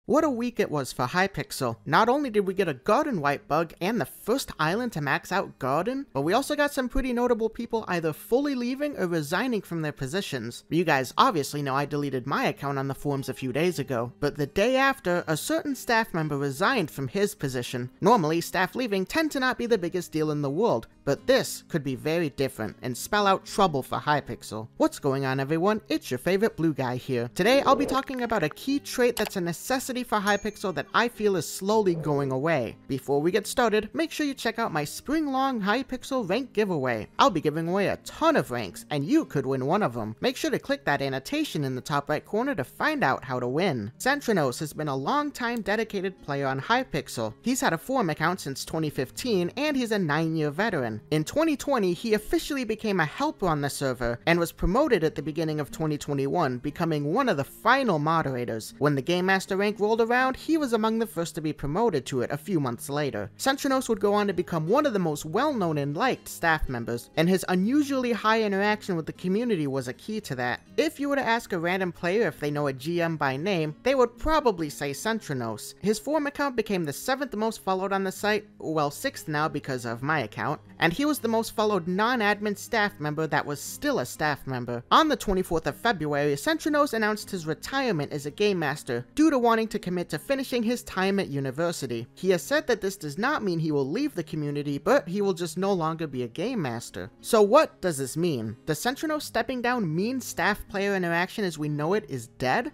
What a week it was for Hypixel. Not only did we get a garden wipe bug and the first island to max out garden, but we also got some pretty notable people either fully leaving or resigning from their positions. You guys obviously know I deleted my account on the forums a few days ago, but the day after, a certain staff member resigned from his position. Normally, staff leaving tend to not be the biggest deal in the world, but this could be very different and spell out trouble for Hypixel. What's going on, everyone? It's your favorite blue guy here. Today, I'll be talking about a key trait that's a necessity for Hypixel that I feel is slowly going away. Before we get started, make sure you check out my spring-long Hypixel rank giveaway. I'll be giving away a ton of ranks, and you could win one of them. Make sure to click that annotation in the top right corner to find out how to win. Centranos has been a long-time dedicated player on Hypixel. He's had a forum account since 2015, and he's a 9-year veteran. In 2020, he officially became a helper on the server, and was promoted at the beginning of 2021, becoming one of the final moderators. When the Game Master rank rolled around, he was among the first to be promoted to it a few months later. Centranos would go on to become one of the most well-known and liked staff members, and his unusually high interaction with the community was a key to that. If you were to ask a random player if they know a GM by name, they would probably say Centranos. His forum account became the 7th most followed on the site, well 6th now because of my account, and he was the most followed non-admin staff member that was still a staff member. On the 24th of February, Centranos announced his retirement as a Game Master due to wanting to commit to finishing his time at university. He has said that this does not mean he will leave the community, but he will just no longer be a Game Master. So what does this mean? Does Centranos stepping down mean staff-player interaction as we know it is dead?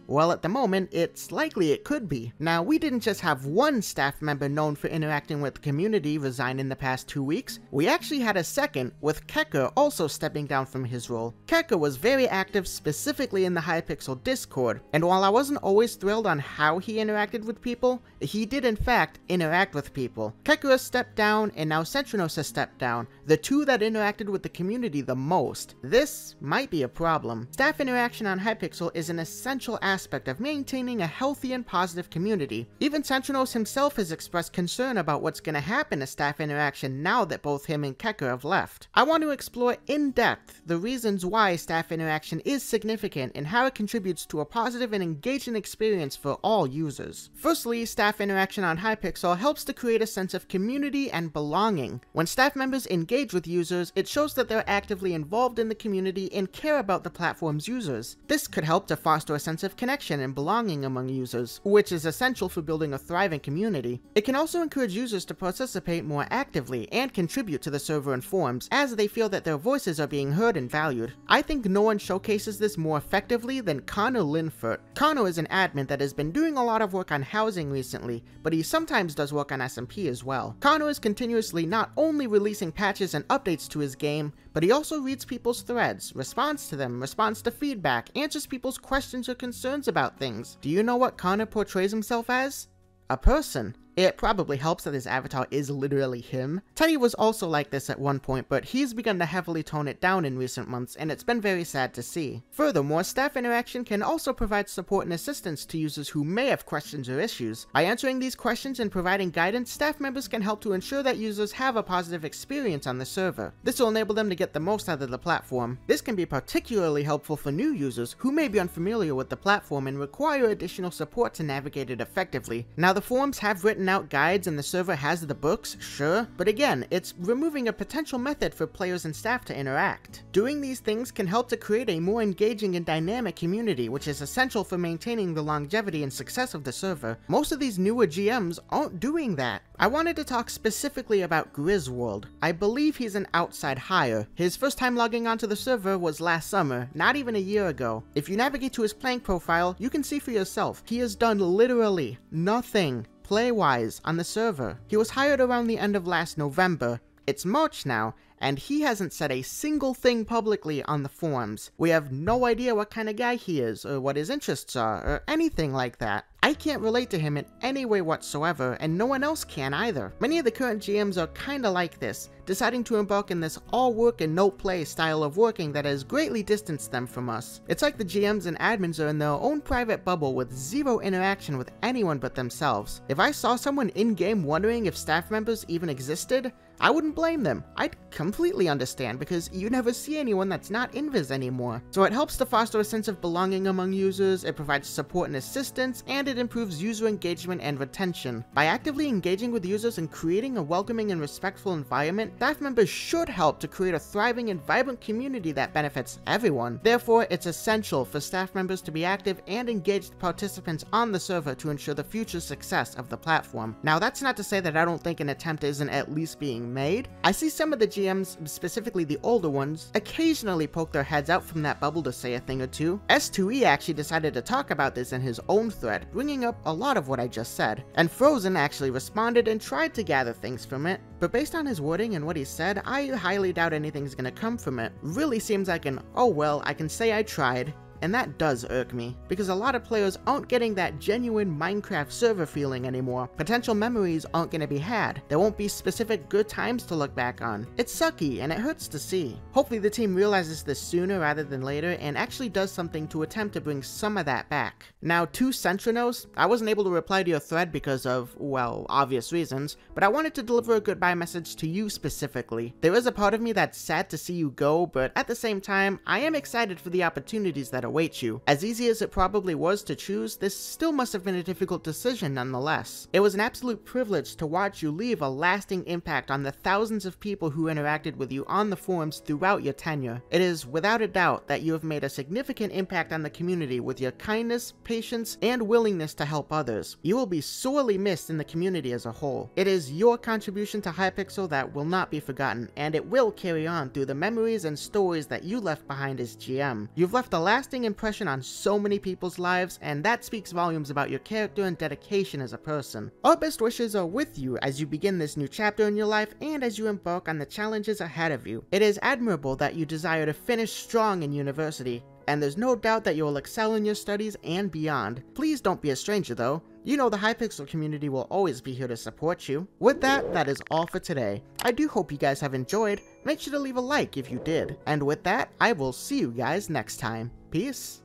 Well, at the moment, it's likely it could be. Now, we didn't just have one staff member known for interacting with the community resign in the past 2 weeks. We actually had a second, with Kecker also stepping down from his role. Kecker was very active specifically in the Hypixel Discord, and while I wasn't always thrilled on how he interacted with people, he did in fact interact with people. Kecker has stepped down, and now Centranos has stepped down, the two that interacted with the community the most. This might be a problem. Staff interaction on Hypixel is an essential aspect of maintaining a healthy and positive community. Even Centranos himself has expressed concern about what's going to happen to staff interaction now that both him and Kecker have left. I want to explore in depth the reasons why staff interaction is significant and how it contributes to a positive and engaging experience for all users. Firstly, staff interaction on Hypixel helps to create a sense of community and belonging. When staff members engage with users, it shows that they're actively involved in the community and care about the platform's users. This could help to foster a sense of connection and belonging among users, which is essential for building a thriving community. It can also encourage users to participate more actively and contribute to the server and forums, as they feel that their voices are being heard and valued. I think no one showcases this more effectively than Connor Linford. Connor is an admin that has been doing a lot of work on housing recently, but he sometimes does work on SMP as well. Connor is continuously not only releasing patches and updates to his game, but he also reads people's threads, responds to them, responds to feedback, answers people's questions or concerns about things. Do you know what Connor portrays himself as? A person. It probably helps that his avatar is literally him. Teddy was also like this at one point, but he's begun to heavily tone it down in recent months, and it's been very sad to see. Furthermore, staff interaction can also provide support and assistance to users who may have questions or issues. By answering these questions and providing guidance, staff members can help to ensure that users have a positive experience on the server. This will enable them to get the most out of the platform. This can be particularly helpful for new users who may be unfamiliar with the platform and require additional support to navigate it effectively. Now, the forums have written out guides and the server has the books, sure, but again, it's removing a potential method for players and staff to interact. Doing these things can help to create a more engaging and dynamic community, which is essential for maintaining the longevity and success of the server. Most of these newer GMs aren't doing that. I wanted to talk specifically about Griswold. I believe he's an outside hire. His first time logging onto the server was last summer, not even a year ago. If you navigate to his playing profile, you can see for yourself, he has done literally nothing play-wise on the server. He was hired around the end of last November. It's March now, and he hasn't said a single thing publicly on the forums. We have no idea what kind of guy he is, or what his interests are, or anything like that. I can't relate to him in any way whatsoever, and no one else can either. Many of the current GMs are kinda like this, deciding to embark in this all work and no play style of working that has greatly distanced them from us. It's like the GMs and admins are in their own private bubble with zero interaction with anyone but themselves. If I saw someone in-game wondering if staff members even existed, I wouldn't blame them. I'd completely understand because you never see anyone that's not invis anymore. So it helps to foster a sense of belonging among users, it provides support and assistance, and it improves user engagement and retention. By actively engaging with users and creating a welcoming and respectful environment, staff members should help to create a thriving and vibrant community that benefits everyone. Therefore, it's essential for staff members to be active and engaged participants on the server to ensure the future success of the platform. Now, that's not to say that I don't think an attempt isn't at least being made. I see some of the GMs, specifically the older ones, occasionally poke their heads out from that bubble to say a thing or two. S2E actually decided to talk about this in his own thread, bringing up a lot of what I just said. And Frozen actually responded and tried to gather things from it. But based on his wording and what he said, I highly doubt anything's gonna come from it. Really seems like an, oh well, I can say I tried. And that does irk me, because a lot of players aren't getting that genuine Minecraft server feeling anymore. Potential memories aren't going to be had. There won't be specific good times to look back on. It's sucky, and it hurts to see. Hopefully the team realizes this sooner rather than later, and actually does something to attempt to bring some of that back. Now, to Centranos, I wasn't able to reply to your thread because of, well, obvious reasons, but I wanted to deliver a goodbye message to you specifically. There is a part of me that's sad to see you go, but at the same time, I am excited for the opportunities that await you. As easy as it probably was to choose, this still must have been a difficult decision nonetheless. It was an absolute privilege to watch you leave a lasting impact on the thousands of people who interacted with you on the forums throughout your tenure. It is without a doubt that you have made a significant impact on the community with your kindness, patience, and willingness to help others. You will be sorely missed in the community as a whole. It is your contribution to Hypixel that will not be forgotten, and it will carry on through the memories and stories that you left behind as GM. You've left a lasting impression on so many people's lives, and that speaks volumes about your character and dedication as a person. Our best wishes are with you as you begin this new chapter in your life and as you embark on the challenges ahead of you. It is admirable that you desire to finish strong in university, and there's no doubt that you will excel in your studies and beyond. Please don't be a stranger though. You know the Hypixel community will always be here to support you. With that, that is all for today. I do hope you guys have enjoyed. Make sure to leave a like if you did. And with that, I will see you guys next time. Peace.